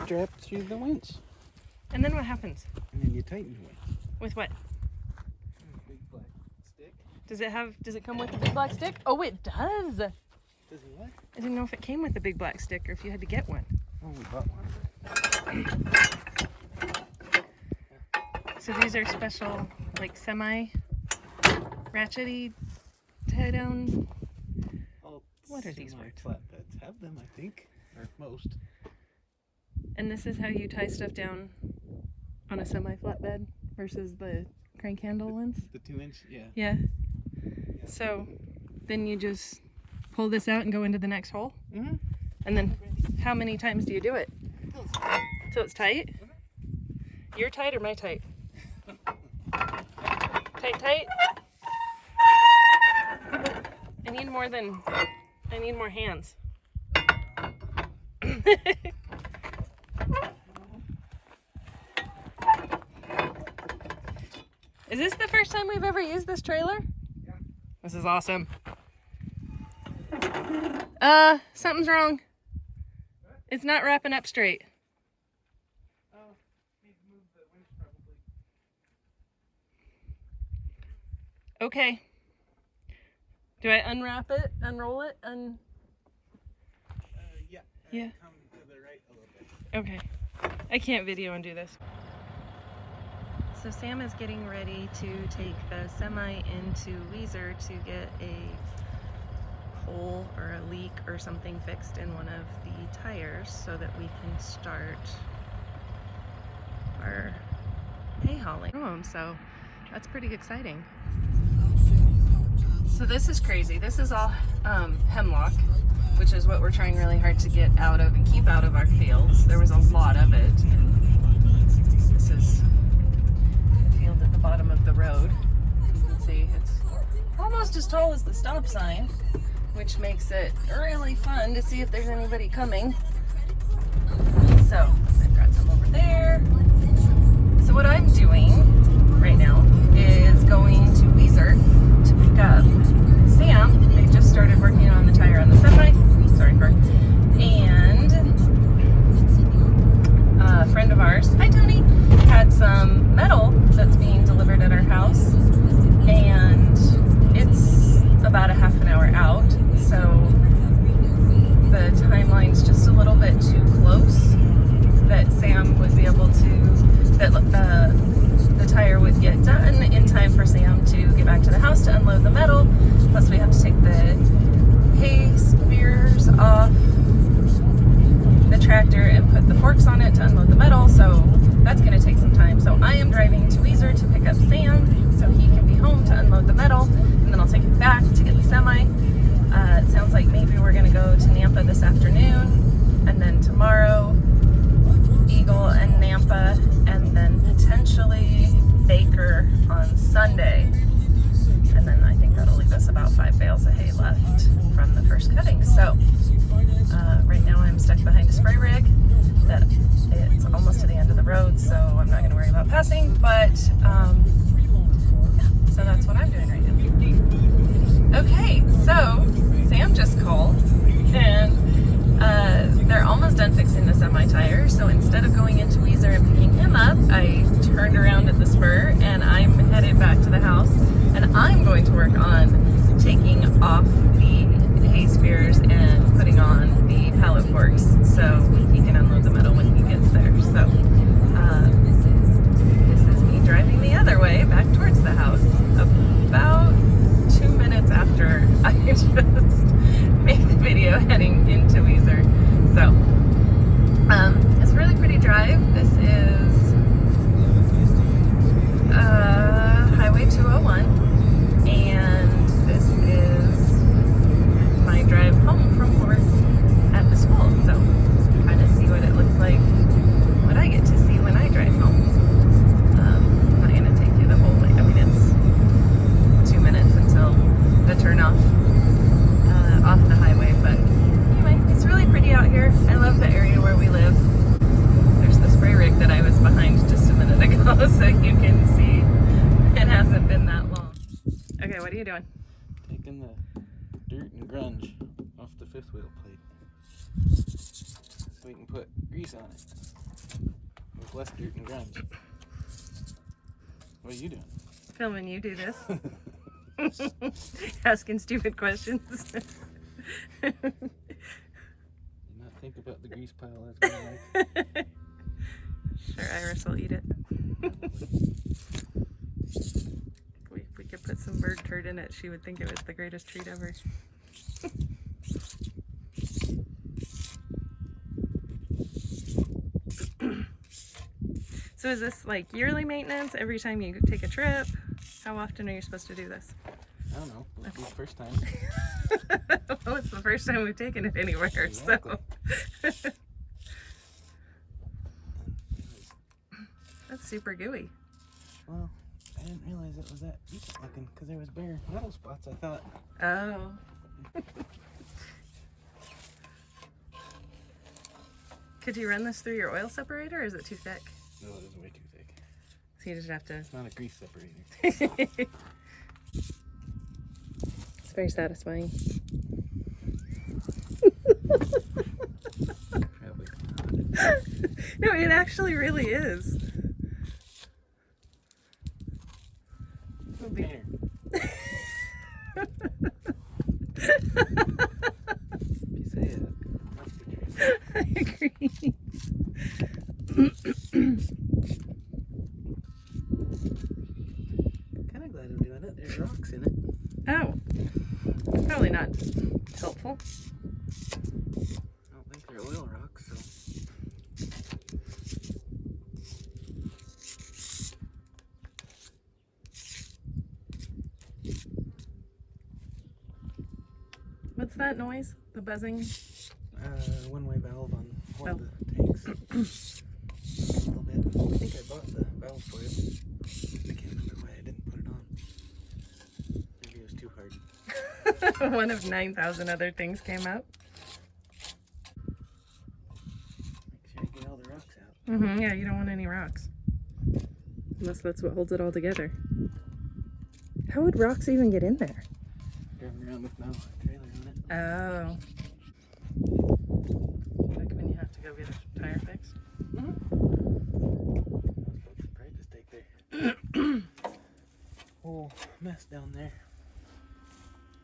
strap through the winch. And then what happens? And then you tighten the winch. With what? Big black stick. Does it come with the big black stick? Oh, it does. Does it what? I didn't know if it came with the big black stick or if you had to get one. Oh, we bought one. So these are special, like semi ratchety tie down. What are these words? Flatbeds have them, I think, or most. And this is how you tie stuff down on a semi flatbed versus the crank handle ones? The 2-inch, yeah. Yeah. So then you just pull this out and go into the next hole? Mm-hmm. And then how many times do you do it? Till it's tight? Your tight or my tight? Tight, tight? I need more hands. Is this the first time we've ever used this trailer? Yeah. This is awesome. Something's wrong. What? It's not wrapping up straight. Oh, need to move the winch probably. Okay. Do I unwrap it, unroll it, Yeah. Yeah. Come to the right a little bit. Okay. I can't video and do this. So Sam is getting ready to take the semi into Weezer to get a hole or a leak or something fixed in one of the tires so that we can start our hay hauling home. So that's pretty exciting. So this is crazy. This is all hemlock, which is what we're trying really hard to get out of and keep out of our fields. There was a lot of it. And this is a field at the bottom of the road. You can see it's almost as tall as the stop sign, which makes it really fun to see if there's anybody coming. So I've got some over there. So what I'm doing right now is going to Weezer to pick up Sam. They just started working on the tire on the semi. Sorry, car. And a friend of ours, hi Tony, had some metal that's being delivered at our house, and it's about a half an hour out. So the timeline's just a little bit too close that Sam would be able to, that the tire would get done in time for Sam to get back to the house to unload the metal. Plus we have to take the hay spears off the tractor and put the forks on it to unload the metal. So that's going to take some time. So I am driving to Weezer to pick up Sam so he can be home to unload the metal, and then I'll take him back to get the semi. It sounds like maybe we're going to go to Nampa this afternoon, and then tomorrow Eagle and Nampa, and then potentially Baker on Sunday. And then I think that'll leave us about 5 bales of hay left from the first cutting. So right now I'm stuck behind a spray rig that it's almost to the end of the road, so I'm not going to worry about passing, but yeah, so that's what I'm doing right now. Okay, so Sam just called, and they're almost done fixing the semi-tire, so instead of going into Weezer and picking him up, I turned around at the spur and I'm headed back to the house, and I'm going to work on taking off the hay spears and putting on the pallet forks so he can unload the metal when he gets there. So this is me driving the other way back towards the house about 2 minutes after I just made the video heading into Weezer. So it's a really pretty drive. This is Highway 201, and this is my drive home from work at the school. So kind of see what it looks like, what I get to see when I drive home. I'm not going to take you the whole way. I mean, it's 2 minutes until the turnoff off the highway, but anyway, it's really pretty out here. I love the area where we live. There's the spray rig that I was behind just a minute ago, so you can see it hasn't been that long. Okay, what are you doing? Taking the dirt and grunge off the fifth wheel plate so we can put grease on it. with less dirt and grunge. What are you doing? Filming you do this. Asking stupid questions. Did not think about the grease pile I was going to make. Sure, Iris will eat it. If we could put some bird turd in it, she would think it was the greatest treat ever. So is this like yearly maintenance every time you take a trip? How often are you supposed to do this? I don't know. This will be the first time. Well, it's the first time we've taken it anywhere, Exactly. so. That's super gooey. Well, I didn't realize it was that deep looking because there was bare metal spots, I thought. Oh. Could you run this through your oil separator, or is it too thick? No, it is way too thick. So you just have to... It's not a grease separator. It's very satisfying. Probably. No, it actually really is. Container. You say it must be true. I agree. Kind of glad I'm doing it. There's rocks in it. Oh. Probably not helpful. I don't think they're oil rocks, so. What's that noise? The buzzing? One-way valve on one of Oh. the tanks. A little bit. I think I bought the valve for it. I can't remember why I didn't put it on. Maybe it was too hard. One of 9,000 other things came up. Make sure I get all the rocks out. Yeah, you don't want any rocks. Unless that's what holds it all together. How would rocks even get in there? Driving around with no trailer on it. Oh. Like when you have to go get a tire fixed? I was supposed to probably just take their whole mess down there.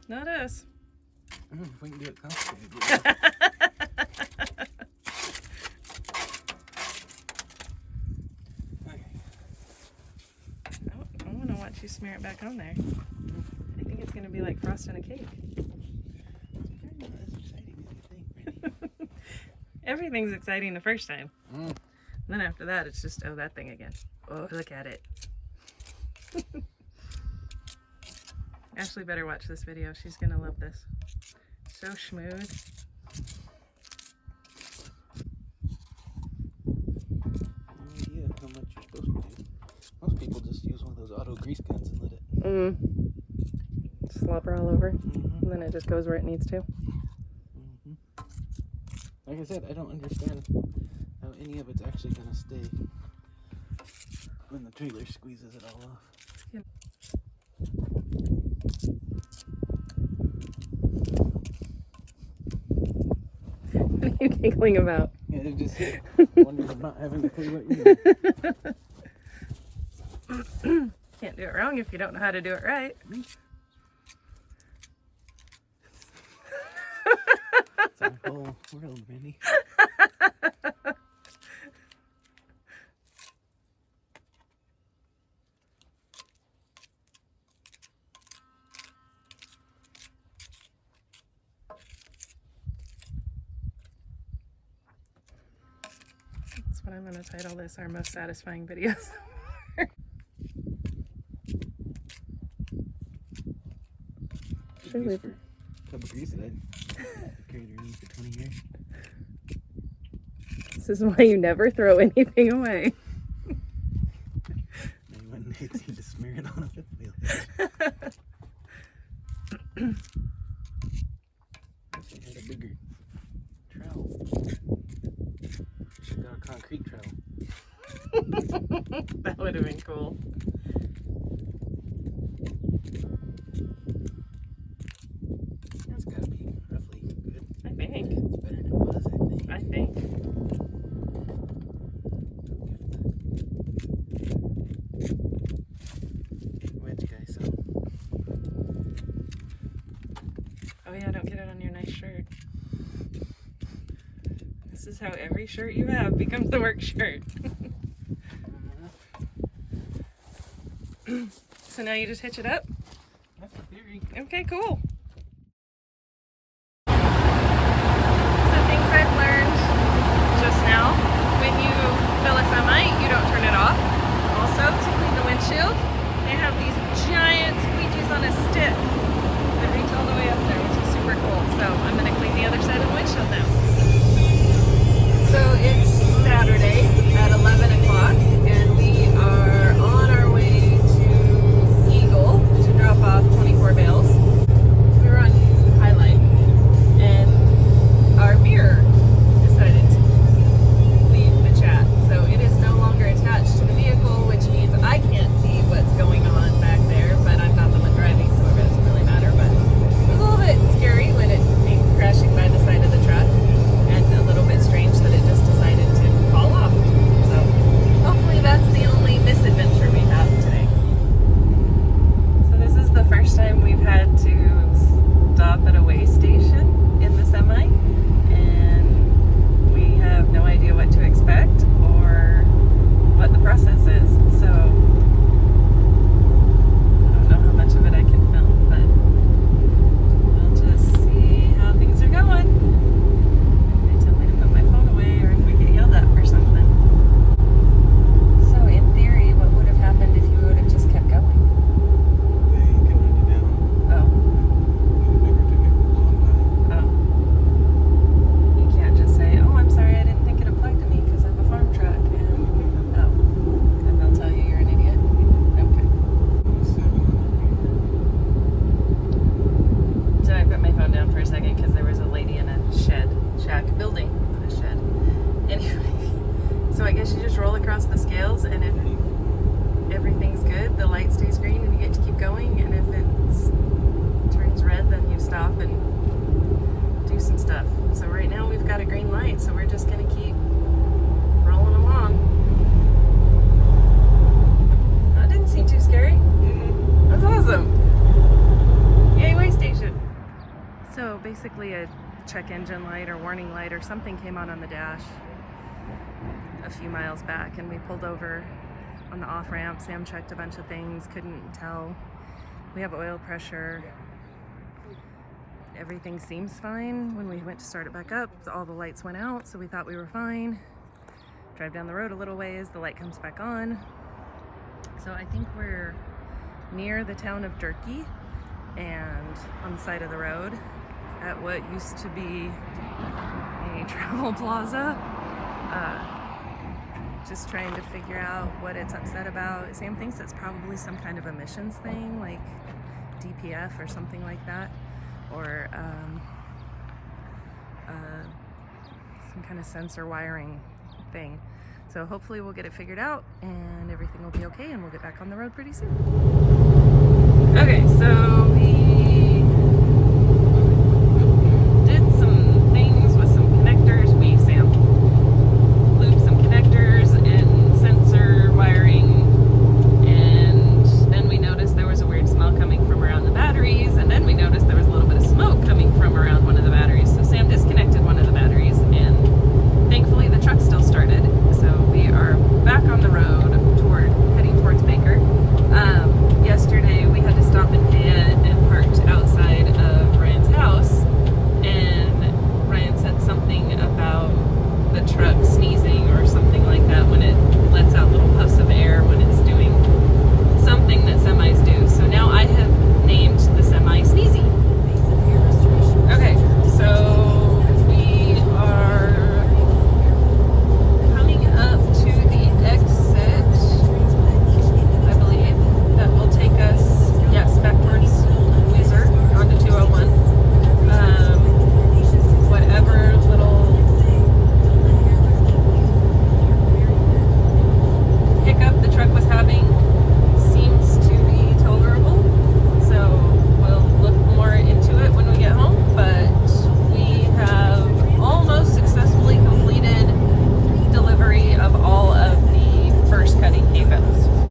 Not us. If we can do it complicated. Okay. I want to watch you smear it back on there. I think it's going to be like frosting a cake. It's not as exciting as you think, Brittany. Everything's exciting the first time. Mm. Then after that, it's just, oh, that thing again. Oh, look at it. Ashley better watch this video. She's going to love this. So smooth. No idea how much you're supposed to do. Most people just use one of those auto grease guns and let it. Slobber all over. And then it just goes where it needs to. Like I said, I don't understand how any of it's actually going to stay when the trailer squeezes it all off. Yeah. What are you giggling about? Yeah, it's just wondering of not having a clue what you're doing. Can't do it wrong if you don't know how to do it right. It's our whole world, Brandy. That's what I'm going to title this, our most satisfying videos. Should use for a tub of grease that I carried around for 20 years. This is why you never throw anything away. Maybe one day it's need to smear it on a fifth wheel. Wish I had a bigger trowel. I got a concrete trowel. That would have been cool. That's gotta be roughly good. I think. It's better than it was, I think. I think. This is how every shirt you have becomes the work shirt. So now you just hitch it up? That's the theory. Okay, cool. So things I've learned just now, when you fill a semi, you don't turn it off. Also, to clean the windshield, they have these giant squeegees on a stick that reach all the way up there, which is super cool. So I'm going to clean the other side of the windshield now. So it's Saturday at 11 o'clock, and we are on our way to Eagle to drop off 24 bales. We were on Highlight, and our mirror decided to leave the chat. So it is no longer attached to the vehicle, which means I can't see what's going on back there, but I'm not the one driving, so it doesn't really matter. But it was a little bit scary when it came crashing by the side of the truck, and a little bit strange that it just decided to fall off. So hopefully that's the only misadventure we have today. So this is the first time we've had to stop at a weigh station in the semi, and we have no idea what to expect or what the process is. So I don't know how much of it I can film, but we'll just see how things are going. They tell me to put my phone away, or if we get yelled at for something. So in theory, what would have happened if you would have just kept going? They can run you down. Oh, You never took it long oh. You can't just say, oh, I'm sorry, I didn't think it applied to me because I'm a farm truck. And, oh, and they'll tell you you're an idiot? Okay. So I put my phone down for a second because there was a lady in a shack building, not a shed. Anyway, so I guess you just roll across the scales, and if everything's good, the light stays green and you get to keep going, and if it turns red, then you stop and do some stuff. So right now we've got a green light, so we're just gonna keep rolling along. That didn't seem too scary. That's awesome. Yay, weigh station. So basically a check engine light or warning light or something came on the dash a few miles back, and we pulled over on the off ramp. Sam checked a bunch of things, couldn't tell. We have oil pressure. Everything seems fine. When we went to start it back up, all the lights went out, so we thought we were fine. Drive down the road a little ways, the light comes back on. So I think we're near the town of Durkee, and on the side of the road at what used to be a travel plaza. Just trying to figure out what it's upset about. Sam thinks it's probably some kind of emissions thing, like DPF or something like that, or some kind of sensor wiring thing. So hopefully we'll get it figured out and everything will be okay, and we'll get back on the road pretty soon. Okay, so